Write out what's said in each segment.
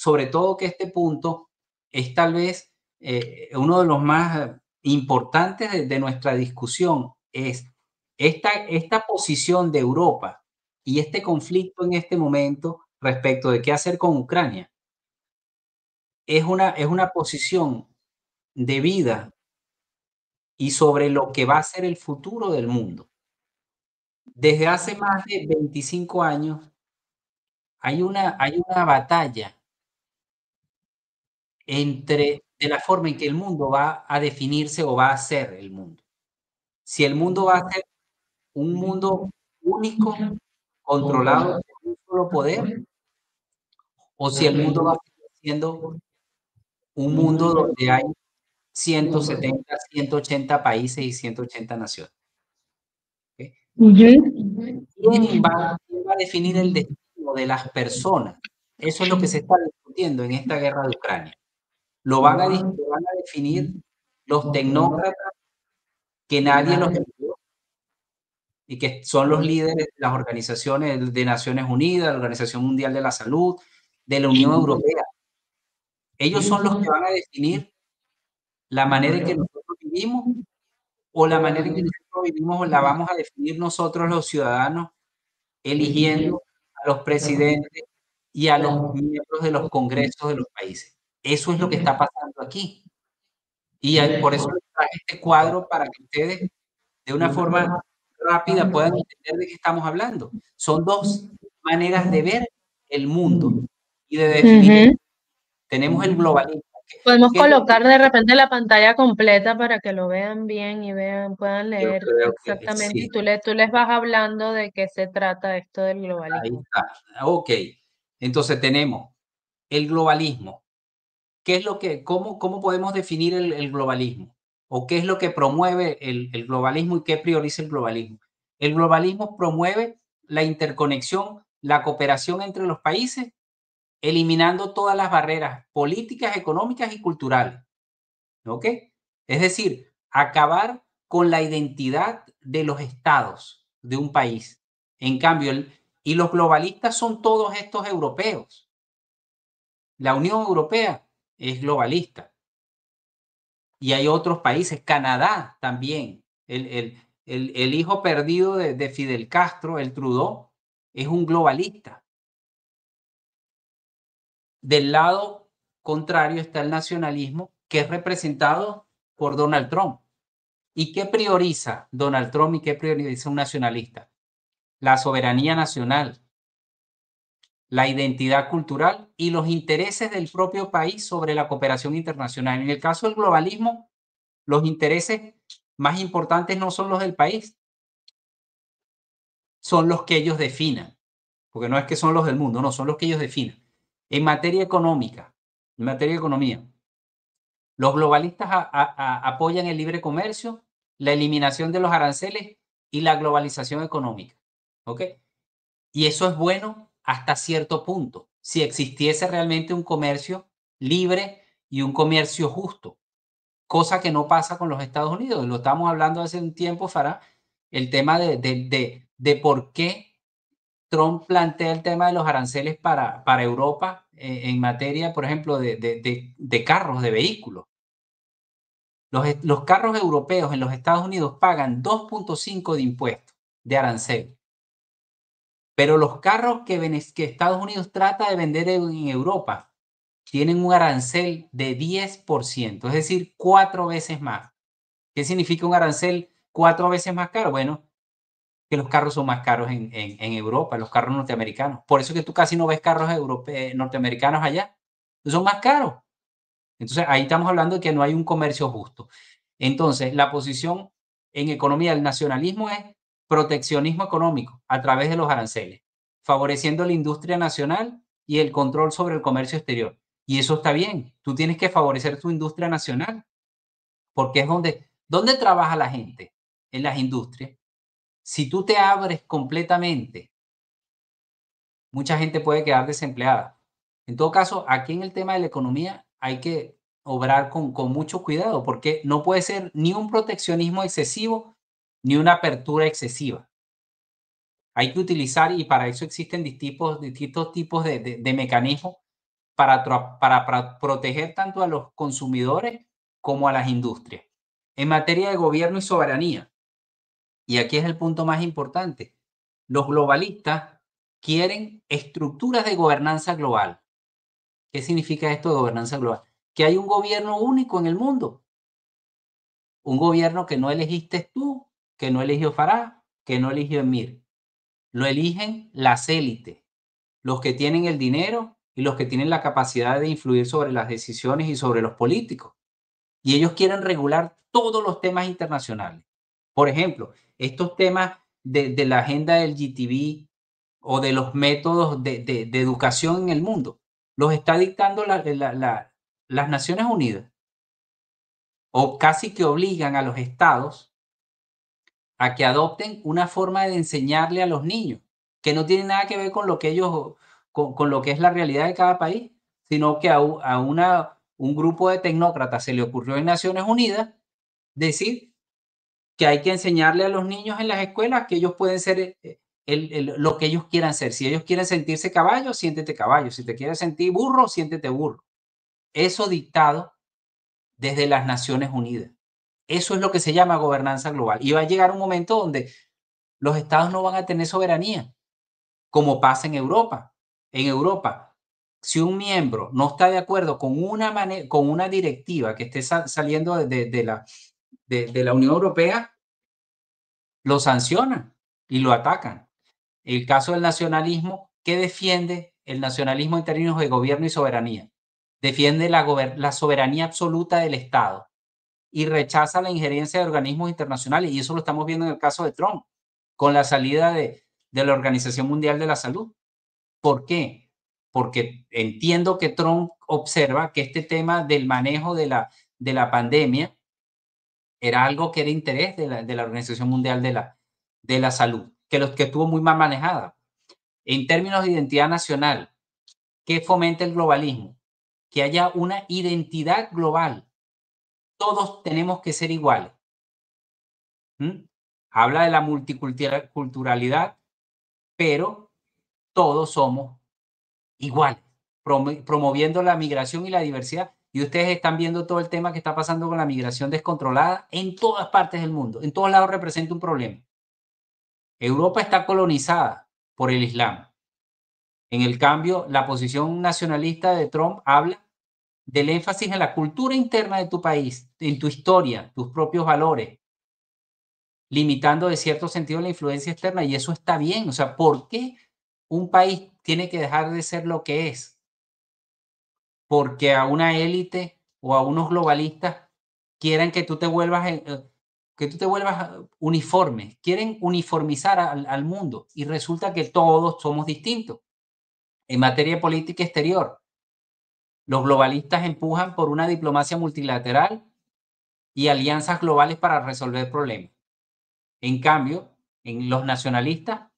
sobre todo que este punto es tal vez uno de los más importantes de nuestra discusión, es esta posición de Europa y este conflicto en este momento respecto de qué hacer con Ucrania. Es una posición de vida y sobre lo que va a ser el futuro del mundo. Desde hace más de 25 años hay una batalla de la forma en que el mundo va a definirse o va a ser el mundo. Si el mundo va a ser un mundo único, controlado por un solo poder, o si el mundo va a seguir siendo un mundo donde hay 170, 180 países y 180 naciones. ¿Okay? Ujú. ¿Quién va a definir el destino de las personas? Eso es lo que se está discutiendo en esta guerra de Ucrania. Lo van a definir los tecnócratas que nadie los envió y que son los líderes de las organizaciones de Naciones Unidas, la Organización Mundial de la Salud, de la Unión Europea. Ellos son los que van a definir la manera en que nosotros vivimos, o la manera en que nosotros vivimos la vamos a definir nosotros los ciudadanos, eligiendo a los presidentes y a los miembros de los congresos de los países. Eso es lo que está pasando aquí. Y por eso les traje este cuadro para que ustedes de una forma rápida puedan entender de qué estamos hablando. Son dos maneras de ver el mundo y de definir. Ujú. Tenemos el globalismo. Podemos ¿Qué es lo colocar de repente la pantalla completa para que lo vean bien y puedan que yo leer creo que exactamente, y sí? tú les vas hablando de qué se trata esto del Ahí globalismo. está. Ok. Entonces tenemos el globalismo. ¿Qué es lo que, cómo podemos definir el globalismo? ¿O qué es lo que promueve el globalismo y qué prioriza el globalismo? El globalismo promueve la interconexión, la cooperación entre los países, eliminando todas las barreras políticas, económicas y culturales. ¿Ok? Es decir, acabar con la identidad de los estados de un país. En cambio, y los globalistas son todos estos europeos. La Unión Europea es globalista. Y hay otros países, Canadá también. El hijo perdido de Fidel Castro, el Trudeau, es un globalista. Del lado contrario está el nacionalismo, que es representado por Donald Trump. ¿Y qué prioriza Donald Trump y qué prioriza un nacionalista? La soberanía nacional, la identidad cultural y los intereses del propio país sobre la cooperación internacional. En el caso del globalismo, los intereses más importantes no son los del país, son los que ellos definan, porque no es que son los del mundo, no, son los que ellos definan. En materia económica, en materia de economía, los globalistas apoyan el libre comercio, la eliminación de los aranceles y la globalización económica. ¿Ok? Y eso es bueno hasta cierto punto, si existiese realmente un comercio libre y un comercio justo, cosa que no pasa con los Estados Unidos. Lo estamos hablando hace un tiempo, Farah, el tema de por qué Trump plantea el tema de los aranceles para Europa en materia, por ejemplo, de carros, de vehículos. Los carros europeos en los Estados Unidos pagan 2.5 de impuestos de arancel. Pero los carros que Estados Unidos trata de vender en Europa tienen un arancel de 10%, es decir, 4 veces más. ¿Qué significa un arancel 4 veces más caro? Bueno, que los carros son más caros en Europa, los carros norteamericanos. Por eso que tú casi no ves carros norteamericanos allá. Son más caros. Entonces, ahí estamos hablando de que no hay un comercio justo. Entonces, la posición en economía del nacionalismo es proteccionismo económico a través de los aranceles, favoreciendo la industria nacional y el control sobre el comercio exterior. Y eso está bien. Tú tienes que favorecer tu industria nacional, porque es donde trabaja la gente, en las industrias. Si tú te abres completamente, mucha gente puede quedar desempleada. En todo caso, aquí en el tema de la economía hay que obrar con mucho cuidado, porque no puede ser ni un proteccionismo excesivo ni una apertura excesiva. Hay que utilizar, y para eso existen distintos tipos de mecanismos para proteger tanto a los consumidores como a las industrias. En materia de gobierno y soberanía, y aquí es el punto más importante, los globalistas quieren estructuras de gobernanza global. ¿Qué significa esto de gobernanza global? Que hay un gobierno único en el mundo, un gobierno que no elegiste tú, que no eligió Farage, que no eligió Emir. Lo eligen las élites, los que tienen el dinero y los que tienen la capacidad de influir sobre las decisiones y sobre los políticos. Y ellos quieren regular todos los temas internacionales. Por ejemplo, estos temas de la agenda del GTV o de los métodos de educación en el mundo, los está dictando las Naciones Unidas, o casi que obligan a los estados a que adopten una forma de enseñarle a los niños, que no tiene nada que ver con lo que ellos, con lo que es la realidad de cada país, sino que a un grupo de tecnócratas se le ocurrió en Naciones Unidas decir que hay que enseñarle a los niños en las escuelas que ellos pueden ser lo que ellos quieran ser. Si ellos quieren sentirse caballo, siéntete caballo. Si te quieres sentir burro, siéntete burro. Eso dictado desde las Naciones Unidas. Eso es lo que se llama gobernanza global. Y va a llegar un momento donde los estados no van a tener soberanía, como pasa en Europa. En Europa, si un miembro no está de acuerdo con con una directiva que esté saliendo de la Unión Europea, lo sancionan y lo atacan. El caso del nacionalismo, ¿qué defiende el nacionalismo en términos de gobierno y soberanía? Defiende la soberanía absoluta del Estado y rechaza la injerencia de organismos internacionales. Y eso lo estamos viendo en el caso de Trump, con la salida de la Organización Mundial de la Salud. ¿Por qué? Porque entiendo que Trump observa que este tema del manejo de la pandemia era algo que era interés de la Organización Mundial de la Salud, que estuvo muy mal manejada. En términos de identidad nacional, ¿qué fomenta el globalismo? Que haya una identidad global. Todos tenemos que ser iguales. Habla de la multiculturalidad, pero todos somos iguales, promoviendo la migración y la diversidad. Y ustedes están viendo todo el tema que está pasando con la migración descontrolada en todas partes del mundo. En todos lados representa un problema. Europa está colonizada por el Islam. En el cambio, la posición nacionalista de Trump habla del énfasis en la cultura interna de tu país, en tu historia, tus propios valores, limitando de cierto sentido la influencia externa, y eso está bien. O sea, ¿por qué un país tiene que dejar de ser lo que es? Porque a una élite o a unos globalistas quieren que tú te vuelvas, uniforme, quieren uniformizar al mundo y resulta que todos somos distintos. En materia de política exterior, los globalistas empujan por una diplomacia multilateral y alianzas globales para resolver problemas. En cambio, en los nacionalistas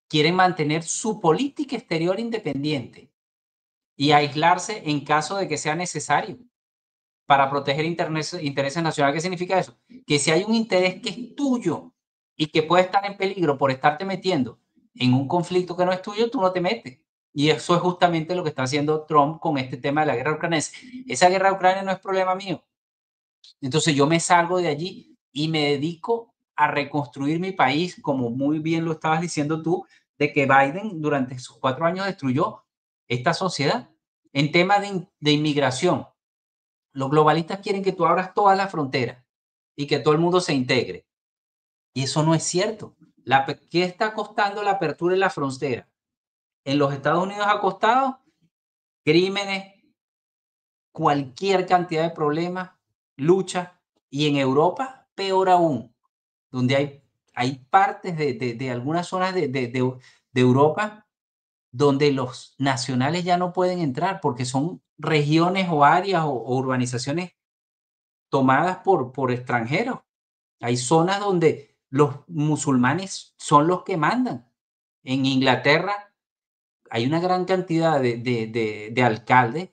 quieren mantener su política exterior independiente y aislarse en caso de que sea necesario para proteger intereses nacionales. ¿Qué significa eso? Que si hay un interés que es tuyo y que puede estar en peligro por estarte metiendo en un conflicto que no es tuyo, tú no te metes. Y eso es justamente lo que está haciendo Trump con este tema de la guerra ucraniana. Esa guerra ucraniana no es problema mío. Entonces yo me salgo de allí y me dedico a reconstruir mi país, como muy bien lo estabas diciendo tú, de que Biden durante sus 4 años destruyó esta sociedad. En tema de inmigración, los globalistas quieren que tú abras todas las fronteras y que todo el mundo se integre. Y eso no es cierto. ¿Qué está costando la apertura de la frontera? En los Estados Unidos ha costado crímenes, cualquier cantidad de problemas, lucha, y en Europa peor aún, donde hay partes de algunas zonas de Europa donde los nacionales ya no pueden entrar porque son regiones o áreas o urbanizaciones tomadas por extranjeros. Hay zonas donde los musulmanes son los que mandan. En Inglaterra hay una gran cantidad de alcaldes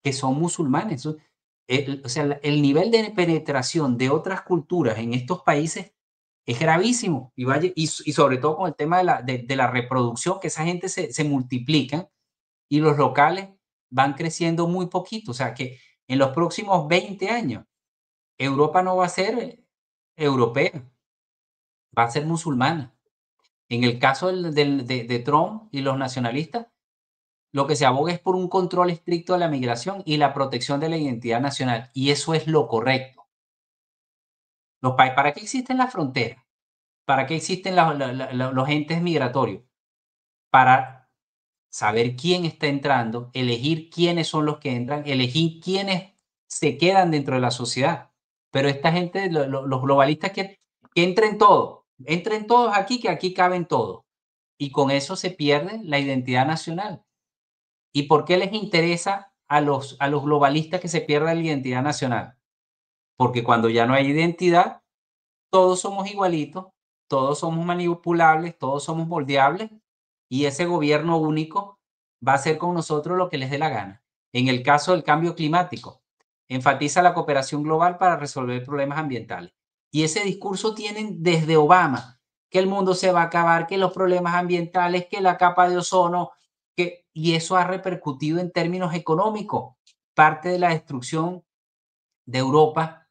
que son musulmanes. O sea, el nivel de penetración de otras culturas en estos países es gravísimo. Y sobre todo con el tema de la reproducción, que esa gente se multiplica y los locales van creciendo muy poquito. O sea que en los próximos 20 años, Europa no va a ser europea, va a ser musulmana. En el caso de Trump y los nacionalistas, lo que se aboga es por un control estricto de la migración y la protección de la identidad nacional. Y eso es lo correcto. ¿Para qué existen las fronteras? ¿Para qué existen los entes migratorios? Para saber quién está entrando, elegir quiénes son los que entran, elegir quiénes se quedan dentro de la sociedad. Pero esta gente, los globalistas, que entren todos aquí, que aquí caben todos. Y con eso se pierde la identidad nacional. ¿Y por qué les interesa a los globalistas que se pierda la identidad nacional? Porque cuando ya no hay identidad, todos somos igualitos, todos somos manipulables, todos somos moldeables, y ese gobierno único va a hacer con nosotros lo que les dé la gana. En el caso del cambio climático, enfatiza la cooperación global para resolver problemas ambientales. Y ese discurso tienen desde Obama, que el mundo se va a acabar, que los problemas ambientales, que la capa de ozono, y eso ha repercutido en términos económicos. Parte de la destrucción de Europa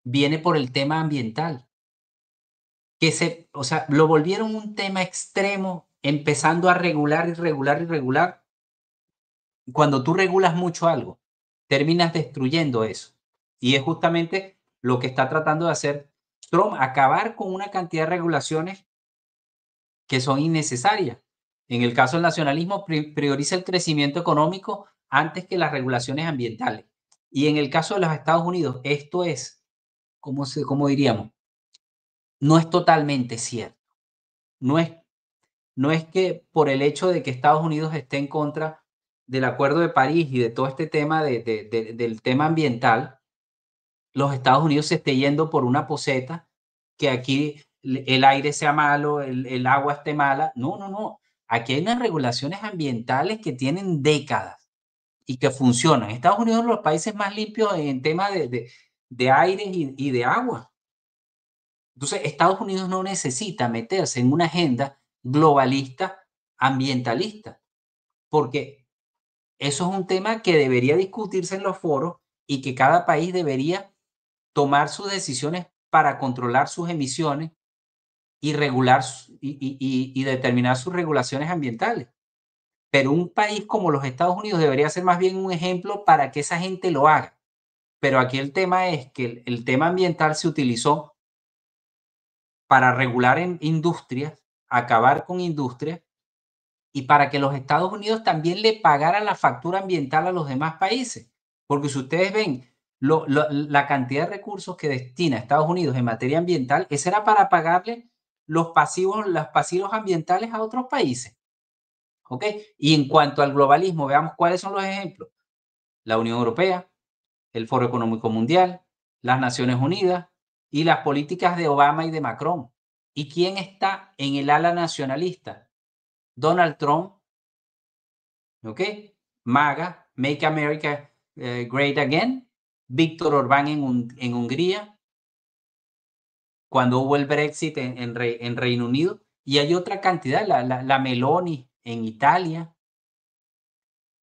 viene por el tema ambiental, o sea, lo volvieron un tema extremo, empezando a regular y regular y regular. Cuando tú regulas mucho algo, terminas destruyendo eso. Y es justamente lo que está tratando de hacer Trump, acabar con una cantidad de regulaciones que son innecesarias. En el caso del nacionalismo, prioriza el crecimiento económico antes que las regulaciones ambientales. Y en el caso de los Estados Unidos, esto es, cómo diríamos? No es totalmente cierto. No es, no es que por el hecho de que Estados Unidos esté en contra del Acuerdo de París y de todo este tema del tema ambiental, los Estados Unidos se esté yendo por una poseta, que aquí el aire sea malo, el agua esté mala. No, no, no. Aquí hay unas regulaciones ambientales que tienen décadas y que funcionan. Estados Unidos es uno de los países más limpios en tema de aire y de agua. Entonces, Estados Unidos no necesita meterse en una agenda globalista ambientalista, porque eso es un tema que debería discutirse en los foros y que cada país debería tomar sus decisiones para controlar sus emisiones y regular y determinar sus regulaciones ambientales. Pero un país como los Estados Unidos debería ser más bien un ejemplo para que esa gente lo haga. Pero aquí el tema es que el tema ambiental se utilizó para regular en industrias, acabar con industrias, y para que los Estados Unidos también le pagaran la factura ambiental a los demás países. Porque si ustedes ven la cantidad de recursos que destina Estados Unidos en materia ambiental, ese era para pagarle los pasivos ambientales a otros países. ¿Ok? Y en cuanto al globalismo, veamos cuáles son los ejemplos. La Unión Europea, el Foro Económico Mundial, las Naciones Unidas y las políticas de Obama y de Macron. ¿Y quién está en el ala nacionalista? Donald Trump, ¿ok? MAGA, Make America Great Again, Víctor Orbán en Hungría, cuando hubo el Brexit en Reino Unido, y hay otra cantidad, la Meloni en Italia,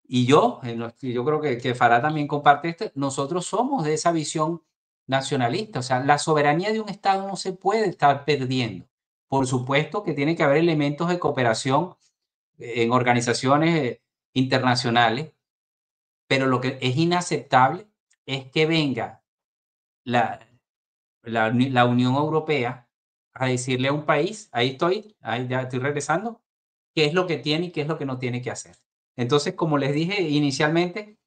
y yo creo que Farah también comparte esto, nosotros somos de esa visión nacionalista, o sea, la soberanía de un Estado no se puede estar perdiendo. Por supuesto que tiene que haber elementos de cooperación en organizaciones internacionales, pero lo que es inaceptable es que venga la, la Unión Europea a decirle a un país, ahí estoy, ahí ya estoy regresando, qué es lo que tiene y qué es lo que no tiene que hacer. Entonces, como les dije inicialmente,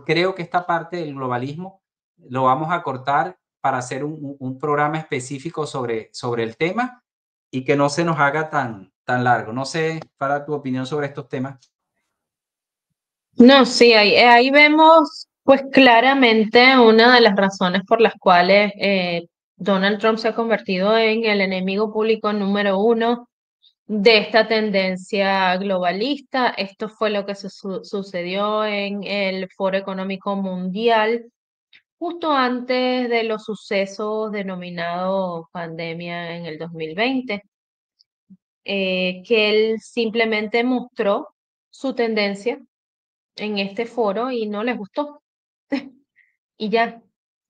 creo que esta parte del globalismo lo vamos a cortar para hacer un programa específico sobre el tema y que no se nos haga tan largo. No sé, para tu opinión sobre estos temas. No, sí, ahí vemos pues claramente una de las razones por las cuales Donald Trump se ha convertido en el enemigo público número uno de esta tendencia globalista. Esto fue lo que sucedió en el Foro Económico Mundial justo antes de los sucesos denominados pandemia en el 2020, que él simplemente mostró su tendencia en este foro y no les gustó. Y ya.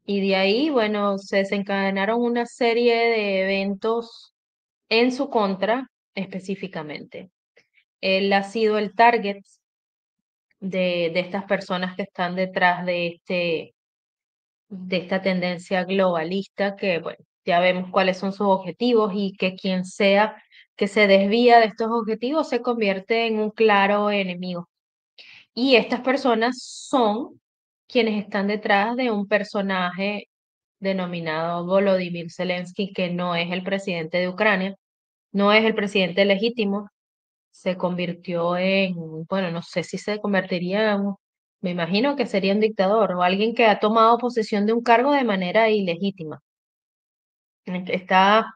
Y de ahí, bueno, se desencadenaron una serie de eventos en su contra específicamente. Él ha sido el target de estas personas que están detrás de esta tendencia globalista, que bueno, ya vemos cuáles son sus objetivos y que quien sea que se desvía de estos objetivos se convierte en un claro enemigo. Y estas personas son quienes están detrás de un personaje denominado Volodymyr Zelensky, que no es el presidente de Ucrania, no es el presidente legítimo, se convirtió en, bueno, no sé si se convertiría en, me imagino que sería un dictador o alguien que ha tomado posesión de un cargo de manera ilegítima. Está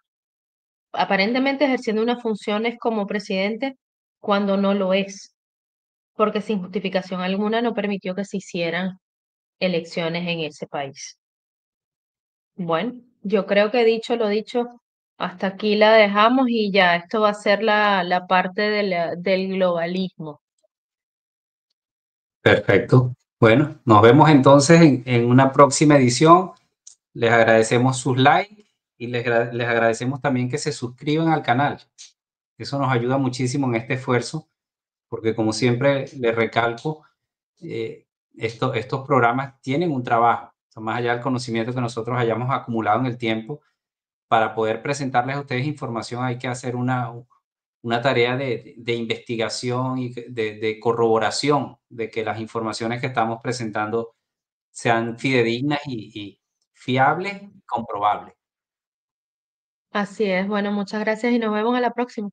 aparentemente ejerciendo unas funciones como presidente cuando no lo es, porque sin justificación alguna no permitió que se hicieran elecciones en ese país. Bueno, yo creo que dicho lo dicho, hasta aquí la dejamos y ya esto va a ser la parte del globalismo. Perfecto. Bueno, nos vemos entonces en una próxima edición. Les agradecemos sus likes y les agradecemos también que se suscriban al canal. Eso nos ayuda muchísimo en este esfuerzo, porque como siempre les recalco, estos programas tienen un trabajo, más allá del conocimiento que nosotros hayamos acumulado en el tiempo. Para poder presentarles a ustedes información hay que hacer una tarea de investigación y de corroboración de que las informaciones que estamos presentando sean fidedignas y fiables y comprobables. Así es, bueno, muchas gracias y nos vemos a la próxima.